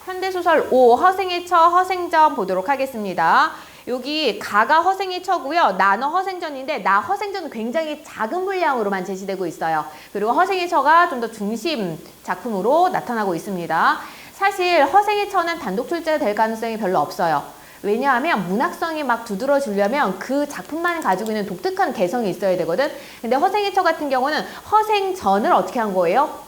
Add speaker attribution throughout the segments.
Speaker 1: 현대소설 5 허생의 처 허생전 보도록 하겠습니다. 여기 가가 허생의 처고요. 나는 허생전인데 나 허생전은 굉장히 작은 분량으로만 제시되고 있어요. 그리고 허생의 처가 좀 더 중심 작품으로 나타나고 있습니다. 사실 허생의 처는 단독 출제가 될 가능성이 별로 없어요. 왜냐하면 문학성이 막 두드러지려면 그 작품만 가지고 있는 독특한 개성이 있어야 되거든. 근데 허생의 처 같은 경우는 허생전을 어떻게 한 거예요?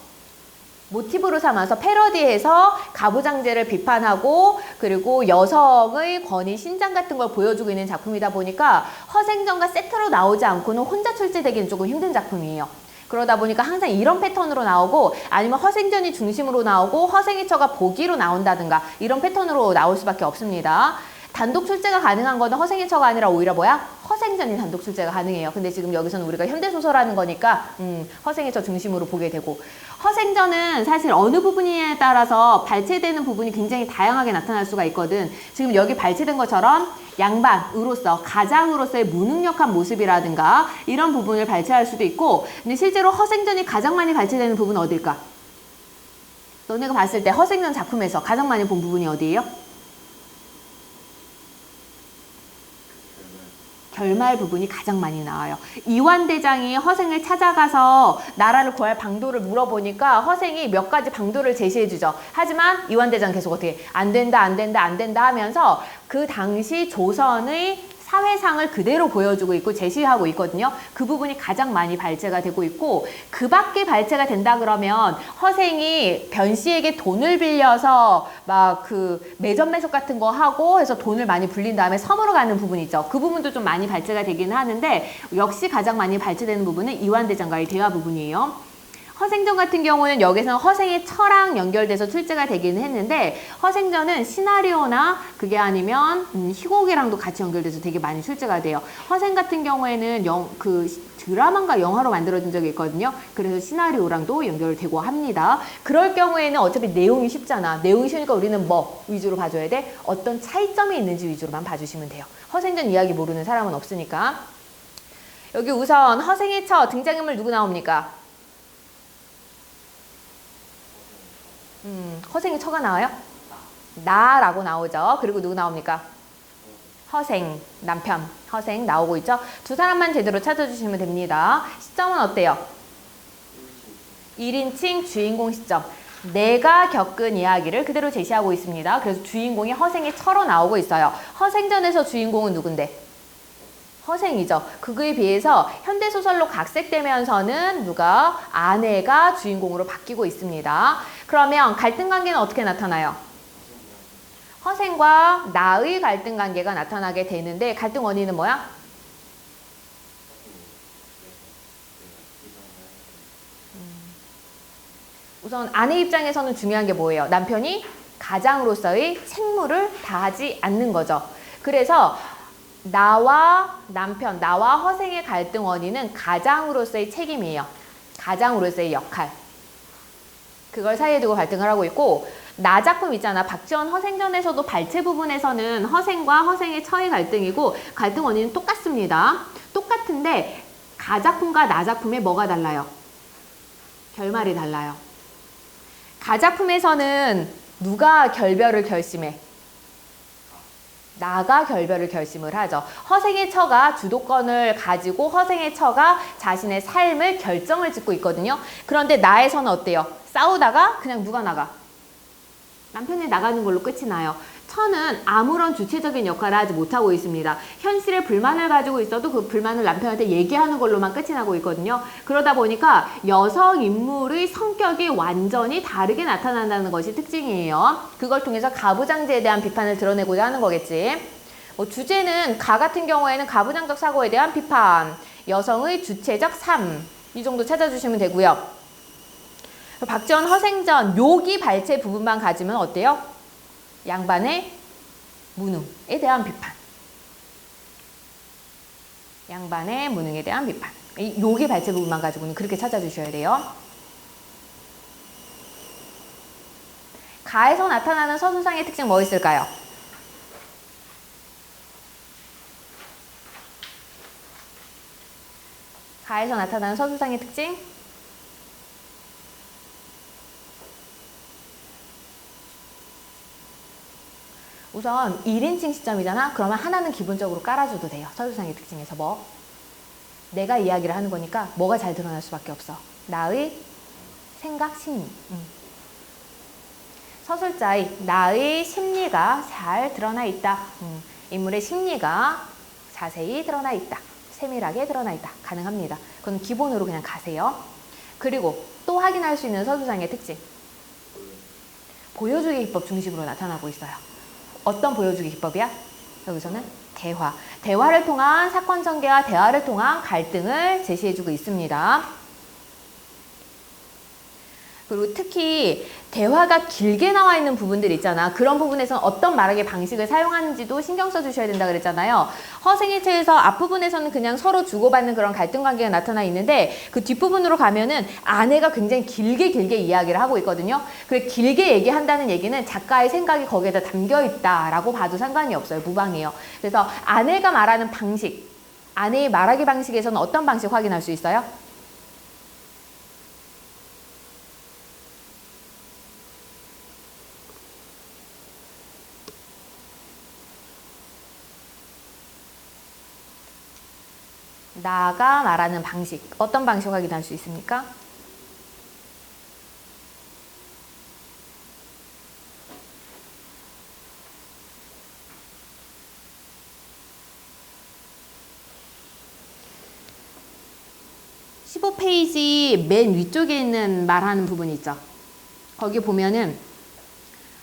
Speaker 1: 모티브로 삼아서 패러디해서 가부장제를 비판하고 그리고 여성의 권위 신장 같은 걸 보여주고 있는 작품이다 보니까 허생전과 세트로 나오지 않고는 혼자 출제되기는 조금 힘든 작품이에요. 그러다 보니까 항상 이런 패턴으로 나오고 아니면 허생전이 중심으로 나오고 허생의 처가 보기로 나온다든가 이런 패턴으로 나올 수밖에 없습니다. 단독 출제가 가능한 거는 허생의 처가 아니라 오히려 뭐야? 허생전이 단독 출제가 가능해요. 근데 지금 여기서는 우리가 현대소설하는 거니까 허생의 처 중심으로 보게 되고 허생전은 사실 어느 부분에 따라서 발췌되는 부분이 굉장히 다양하게 나타날 수가 있거든. 지금 여기 발췌된 것처럼 양반으로서 가장으로서의 무능력한 모습이라든가 이런 부분을 발췌할 수도 있고 근데 실제로 허생전이 가장 많이 발췌되는 부분은 어딜까? 너네가 봤을 때 허생전 작품에서 가장 많이 본 부분이 어디예요? 결말 부분이 가장 많이 나와요. 이완대장이 허생을 찾아가서 나라를 구할 방도를 물어보니까 허생이 몇 가지 방도를 제시해주죠. 하지만 이완대장 계속 어떻게 안 된다 안 된다 안 된다 하면서 그 당시 조선의 사회상을 그대로 보여주고 있고 제시하고 있거든요. 그 부분이 가장 많이 발췌가 되고 있고 그 밖에 발췌가 된다 그러면 허생이 변씨에게 돈을 빌려서 막 그 매점매석 같은 거 하고 해서 돈을 많이 불린 다음에 섬으로 가는 부분이 있죠. 그 부분도 좀 많이 발췌가 되기는 하는데 역시 가장 많이 발췌되는 부분은 이완대장과의 대화 부분이에요. 허생전 같은 경우는 여기서는 허생의 처랑 연결돼서 출제가 되기는 했는데 허생전은 시나리오나 그게 아니면 희곡이랑도 같이 연결돼서 되게 많이 출제가 돼요. 허생 같은 경우에는 드라마인가 영화로 만들어진 적이 있거든요. 그래서 시나리오랑도 연결되고 합니다. 그럴 경우에는 어차피 내용이 쉽잖아. 내용이 쉬우니까 우리는 뭐 위주로 봐줘야 돼? 어떤 차이점이 있는지 위주로만 봐주시면 돼요. 허생전 이야기 모르는 사람은 없으니까. 여기 우선 허생의 처 등장인물 누구 나옵니까? 허생의 처가 나와요? 나라고 나오죠. 그리고 누구 나옵니까? 허생, 남편, 허생 나오고 있죠. 두 사람만 제대로 찾아주시면 됩니다. 시점은 어때요? 1인칭 주인공 시점. 내가 겪은 이야기를 그대로 제시하고 있습니다. 그래서 주인공이 허생의 처로 나오고 있어요. 허생전에서 주인공은 누군데? 허생이죠. 그거에 비해서 현대소설로 각색되면서는 누가? 아내가 주인공으로 바뀌고 있습니다. 그러면 갈등관계는 어떻게 나타나요? 허생과 나의 갈등관계가 나타나게 되는데 갈등 원인은 뭐야? 우선 아내 입장에서는 중요한 게 뭐예요? 남편이 가장으로서의 책무를 다하지 않는 거죠. 그래서 나와 남편, 나와 허생의 갈등 원인은 가장으로서의 책임이에요. 가장으로서의 역할. 그걸 사이에 두고 갈등을 하고 있고 나 작품 있잖아. 박지원 허생전에서도 발췌 부분에서는 허생과 허생의 처의 갈등이고 갈등 원인은 똑같습니다. 똑같은데 가 작품과 나 작품에 뭐가 달라요? 결말이 달라요. 가 작품에서는 누가 결별을 결심해? 나가 결별을 결심을 하죠. 허생의 처가 주도권을 가지고 허생의 처가 자신의 삶을 결정을 짓고 있거든요. 그런데 나에서는 어때요? 싸우다가 그냥 누가 나가? 남편이 나가는 걸로 끝이 나요. 처는 아무런 주체적인 역할을 하지 못하고 있습니다. 현실에 불만을 가지고 있어도 그 불만을 남편한테 얘기하는 걸로만 끝이 나고 있거든요. 그러다 보니까 여성 인물의 성격이 완전히 다르게 나타난다는 것이 특징이에요. 그걸 통해서 가부장제에 대한 비판을 드러내고자 하는 거겠지. 주제는 가 같은 경우에는 가부장적 사고에 대한 비판, 여성의 주체적 삶, 이 정도 찾아주시면 되고요. 박지원 허생전 요기 발췌 부분만 가지면 어때요? 양반의 무능에 대한 비판. 양반의 무능에 대한 비판. 이 요기 발췌 부분만 가지고는 그렇게 찾아주셔야 돼요. 가에서 나타나는 서술상의 특징 뭐 있을까요? 가에서 나타나는 서술상의 특징? 우선 1인칭 시점이잖아. 그러면 하나는 기본적으로 깔아줘도 돼요. 서술상의 특징에서 뭐? 내가 이야기를 하는 거니까 뭐가 잘 드러날 수밖에 없어. 나의 생각, 심리. 서술자의 나의 심리가 잘 드러나 있다. 인물의 심리가 자세히 드러나 있다. 세밀하게 드러나 있다. 가능합니다. 그건 기본으로 그냥 가세요. 그리고 또 확인할 수 있는 서술상의 특징. 보여주기 기법 중심으로 나타나고 있어요. 어떤 보여주기 기법이야? 여기서는 대화. 대화를 통한 사건 전개와 대화를 통한 갈등을 제시해주고 있습니다. 그리고 특히 대화가 길게 나와 있는 부분들 있잖아. 그런 부분에서는 어떤 말하기 방식을 사용하는지도 신경 써주셔야 된다 그랬잖아요. 허생일체에서 앞부분에서는 그냥 서로 주고받는 그런 갈등 관계가 나타나 있는데 그 뒷부분으로 가면은 아내가 굉장히 길게 이야기를 하고 있거든요. 그 길게 얘기한다는 얘기는 작가의 생각이 거기에다 담겨 있다라고 봐도 상관이 없어요. 무방해요. 그래서 아내가 말하는 방식, 아내의 말하기 방식에서는 어떤 방식 확인할 수 있어요? 나가 말하는 방식, 어떤 방식 확인할 수 있습니까? (15페이지) 맨 위쪽에 있는 말하는 부분이 있죠. 거기 보면은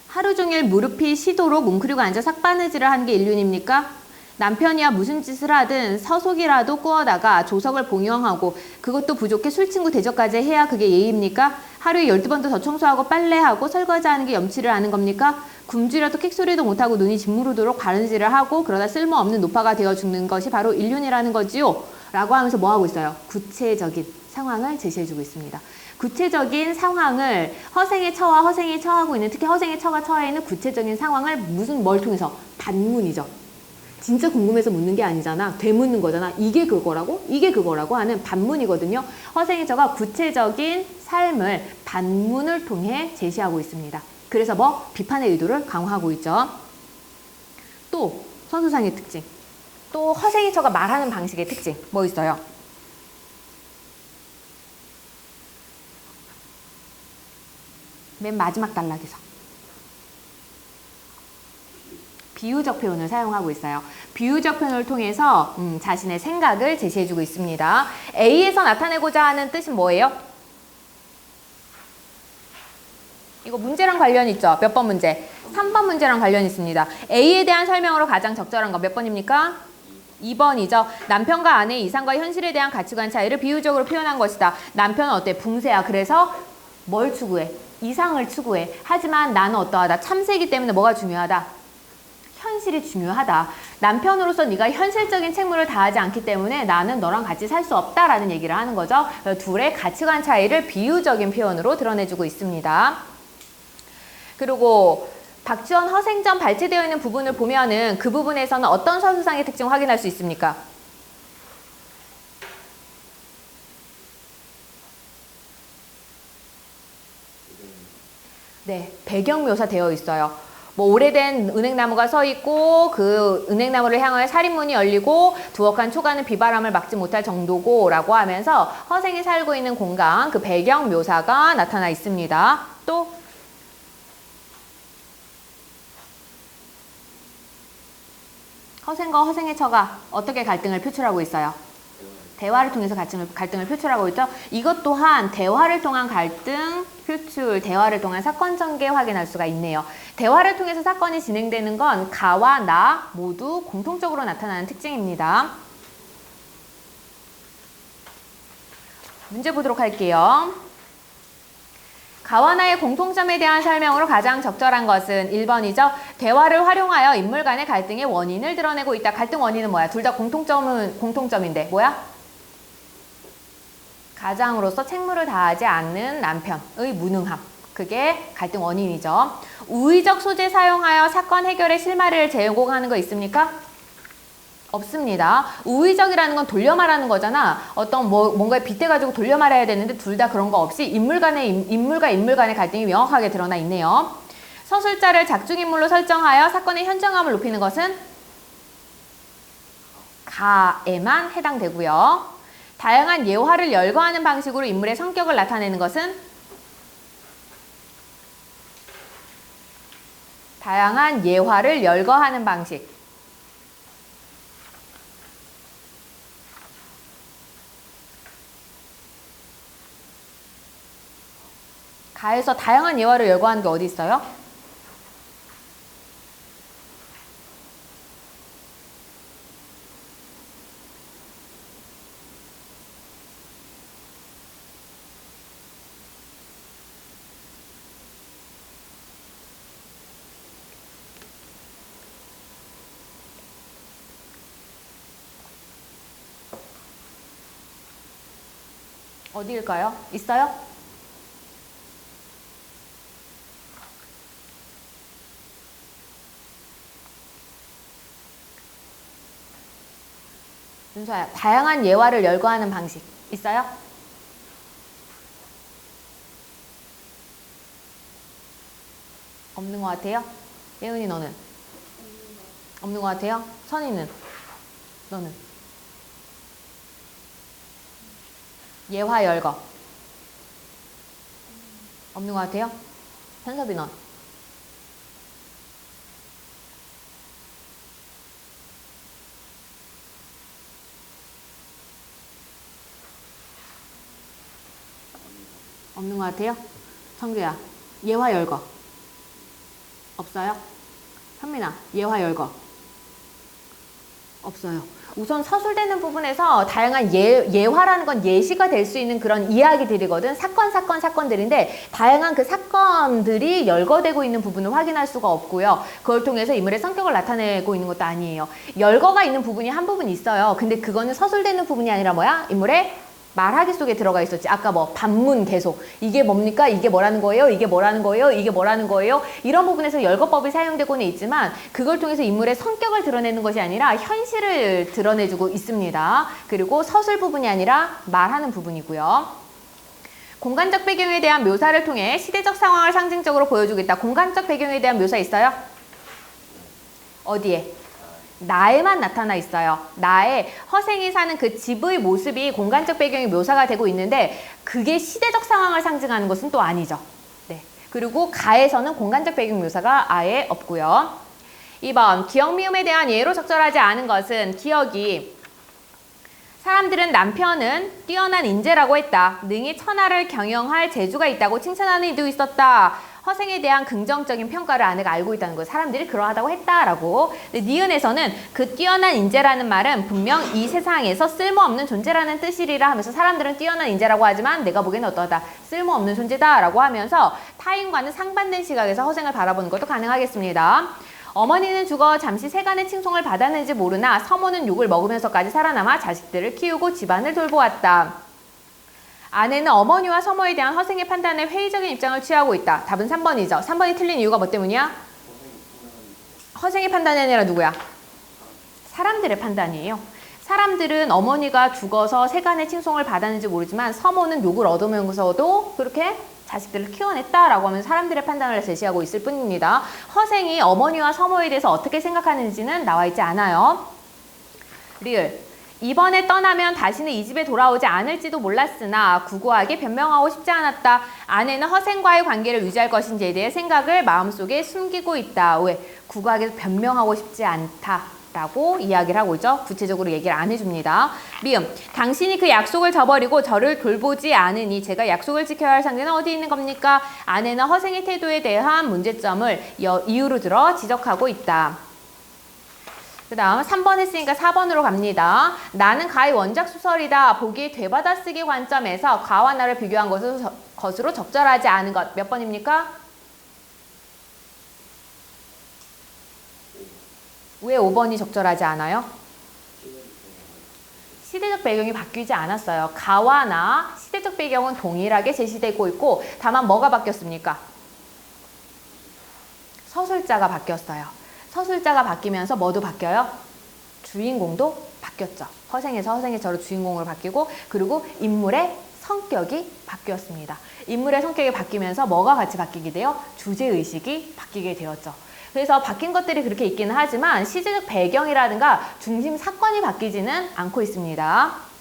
Speaker 1: 하루 종일 무릎이 쉬도록 뭉클이고 앉아 삭바느질을 하는 게 인륜입니까? 남편이야 무슨 짓을 하든 서속이라도 구워다가 조석을 봉용하고 그것도 부족해 술친구 대접까지 해야 그게 예의입니까? 하루에 12번도 더 청소하고 빨래하고 설거지하는 게 염치를 아는 겁니까? 굶주려도 킥소리도 못하고 눈이 짓무르도록 바른질을 하고 그러다 쓸모없는 노파가 되어 죽는 것이 바로 인륜이라는 거지요. 라고 하면서 뭐 하고 있어요? 구체적인 상황을 제시해주고 있습니다. 구체적인 상황을 허생의 처와 허생이 처하고 있는, 특히 허생의 처가 처해 있는 구체적인 상황을 뭘 통해서? 반문이죠. 진짜 궁금해서 묻는 게 아니잖아. 되묻는 거잖아. 이게 그거라고? 이게 그거라고 하는 반문이거든요. 허생의 처가 구체적인 삶을 반문을 통해 제시하고 있습니다. 그래서 뭐? 비판의 의도를 강화하고 있죠. 또 서술상의 특징. 또 허생의 처가 말하는 방식의 특징. 뭐 있어요? 맨 마지막 단락에서. 비유적 표현을 사용하고 있어요. 비유적 표현을 통해서 자신의 생각을 제시해주고 있습니다. A에서 나타내고자 하는 뜻은 뭐예요? 이거 문제랑 관련 있죠? 몇 번 문제? 3번 문제랑 관련 있습니다. A에 대한 설명으로 가장 적절한 거 몇 번입니까? 2번이죠. 남편과 아내의 이상과 현실에 대한 가치관 차이를 비유적으로 표현한 것이다. 남편은 어때? 붕세야. 그래서 뭘 추구해? 이상을 추구해. 하지만 나는 어떠하다? 참새이기 때문에 뭐가 중요하다? 현실이 중요하다. 남편으로서 네가 현실적인 책무를 다하지 않기 때문에 나는 너랑 같이 살 수 없다라는 얘기를 하는 거죠. 둘의 가치관 차이를 비유적인 표현으로 드러내주고 있습니다. 그리고 박지원 허생전 발췌되어 있는 부분을 보면은 그 부분에서는 어떤 서술상의 특징을 확인할 수 있습니까? 네, 배경 묘사되어 있어요. 뭐 오래된 은행나무가 서 있고 그 은행나무를 향하여 살인문이 열리고 두억한 초가는 비바람을 막지 못할 정도고 라고 하면서 허생이 살고 있는 공간, 그 배경 묘사가 나타나 있습니다. 또 허생과 허생의 처가 어떻게 갈등을 표출하고 있어요? 대화를 통해서 갈등을 표출하고 있죠. 이것 또한 대화를 통한 갈등 표출, 대화를 통한 사건 전개 확인할 수가 있네요. 대화를 통해서 사건이 진행되는 건 가와 나 모두 공통적으로 나타나는 특징입니다. 문제 보도록 할게요. 가와 나의 공통점에 대한 설명으로 가장 적절한 것은 1번이죠. 대화를 활용하여 인물 간의 갈등의 원인을 드러내고 있다. 갈등 원인은 뭐야? 둘 다 공통점인데 뭐야? 가장으로서 책무를 다하지 않는 남편의 무능함. 그게 갈등 원인이죠. 우의적 소재 사용하여 사건 해결의 실마리를 제공하는 거 있습니까? 없습니다. 우의적이라는 건 돌려 말하는 거잖아. 어떤 뭔가에 빗대가지고 돌려 말해야 되는데 둘 다 그런 거 없이 인물과 인물 간의 갈등이 명확하게 드러나 있네요. 서술자를 작중인물로 설정하여 사건의 현장감을 높이는 것은 가에만 해당되고요. 다양한 예화를 열거하는 방식으로 인물의 성격을 나타내는 것은 다양한 예화를 열거하는 방식. 가에서 다양한 예화를 열거하는 게 어디 있어요? 어디일까요? 있어요? 윤서야, 다양한 예화를 열거하는 방식 있어요? 없는 것 같아요? 예은이 너는? 없는 것 같아요? 선이는? 너는? 예화 열거 없는 것 같아요? 현섭이 넌? 없는 것 같아요? 성규야, 예화 열거 없어요? 현민아, 예화 열거 없어요. 우선 서술되는 부분에서 다양한 예화라는 건 예시가 될 수 있는 그런 이야기들이거든. 사건들인데 다양한 그 사건들이 열거되고 있는 부분을 확인할 수가 없고요. 그걸 통해서 인물의 성격을 나타내고 있는 것도 아니에요. 열거가 있는 부분이 한 부분 있어요. 근데 그거는 서술되는 부분이 아니라 뭐야? 인물의 말하기 속에 들어가 있었지. 아까 뭐 반문 계속 이게 뭡니까? 이게 뭐라는 거예요? 이게 뭐라는 거예요? 이게 뭐라는 거예요? 이런 부분에서 열거법이 사용되고는 있지만 그걸 통해서 인물의 성격을 드러내는 것이 아니라 현실을 드러내주고 있습니다. 그리고 서술 부분이 아니라 말하는 부분이고요. 공간적 배경에 대한 묘사를 통해 시대적 상황을 상징적으로 보여주겠다. 공간적 배경에 대한 묘사 있어요? 어디에? 나에만 나타나 있어요. 나의 허생이 사는 그 집의 모습이 공간적 배경이 묘사가 되고 있는데 그게 시대적 상황을 상징하는 것은 또 아니죠. 네. 그리고 가에서는 공간적 배경 묘사가 아예 없고요. 2번, 기억 미음에 대한 예로 적절하지 않은 것은 기억이 사람들은 남편은 뛰어난 인재라고 했다. 능히 천하를 경영할 재주가 있다고 칭찬하는 이도 있었다. 허생에 대한 긍정적인 평가를 아내가 알고 있다는 거. 사람들이 그러하다고 했다라고. 근데 니은에서는 그 뛰어난 인재라는 말은 분명 이 세상에서 쓸모없는 존재라는 뜻이리라 하면서 사람들은 뛰어난 인재라고 하지만 내가 보기에는 어떠하다. 쓸모없는 존재다라고 하면서 타인과는 상반된 시각에서 허생을 바라보는 것도 가능하겠습니다. 어머니는 죽어 잠시 세간의 칭송을 받았는지 모르나 서모는 욕을 먹으면서까지 살아남아 자식들을 키우고 집안을 돌보았다. 아내는 어머니와 서모에 대한 허생의 판단에 회의적인 입장을 취하고 있다. 답은 3번이죠. 3번이 틀린 이유가 뭐 때문이야? 허생의 판단이 아니라 누구야? 사람들의 판단이에요. 사람들은 어머니가 죽어서 세간의 칭송을 받았는지 모르지만 서모는 욕을 얻으면서도 그렇게 자식들을 키워냈다라고 하면 사람들의 판단을 제시하고 있을 뿐입니다. 허생이 어머니와 서모에 대해서 어떻게 생각하는지는 나와 있지 않아요. 리을. 이번에 떠나면 다시는 이 집에 돌아오지 않을지도 몰랐으나 구구하게 변명하고 싶지 않았다. 아내는 허생과의 관계를 유지할 것인지에 대해 생각을 마음속에 숨기고 있다. 왜? 구구하게 변명하고 싶지 않다라고 이야기를 하고 있죠. 구체적으로 얘기를 안 해줍니다. 미음. 당신이 그 약속을 저버리고 저를 돌보지 않으니 제가 약속을 지켜야 할 상대는 어디 있는 겁니까? 아내는 허생의 태도에 대한 문제점을 이유로 들어 지적하고 있다. 그 다음 3번 했으니까 4번으로 갑니다. 나는 가의 원작 소설이다. 보기에 되받아쓰기 관점에서 가와 나를 비교한 것으로 적절하지 않은 것. 몇 번입니까? 왜 5번이 적절하지 않아요? 시대적 배경이 바뀌지 않았어요. 가와 나 시대적 배경은 동일하게 제시되고 있고 다만 뭐가 바뀌었습니까? 서술자가 바뀌었어요. 서술자가 바뀌면서 뭐도 바뀌어요? 주인공도 바뀌었죠. 허생에서 허생의 저로 주인공으로 바뀌고 그리고 인물의 성격이 바뀌었습니다. 인물의 성격이 바뀌면서 뭐가 같이 바뀌게 돼요? 주제의식이 바뀌게 되었죠. 그래서 바뀐 것들이 그렇게 있기는 하지만 시대적 배경이라든가 중심 사건이 바뀌지는 않고 있습니다.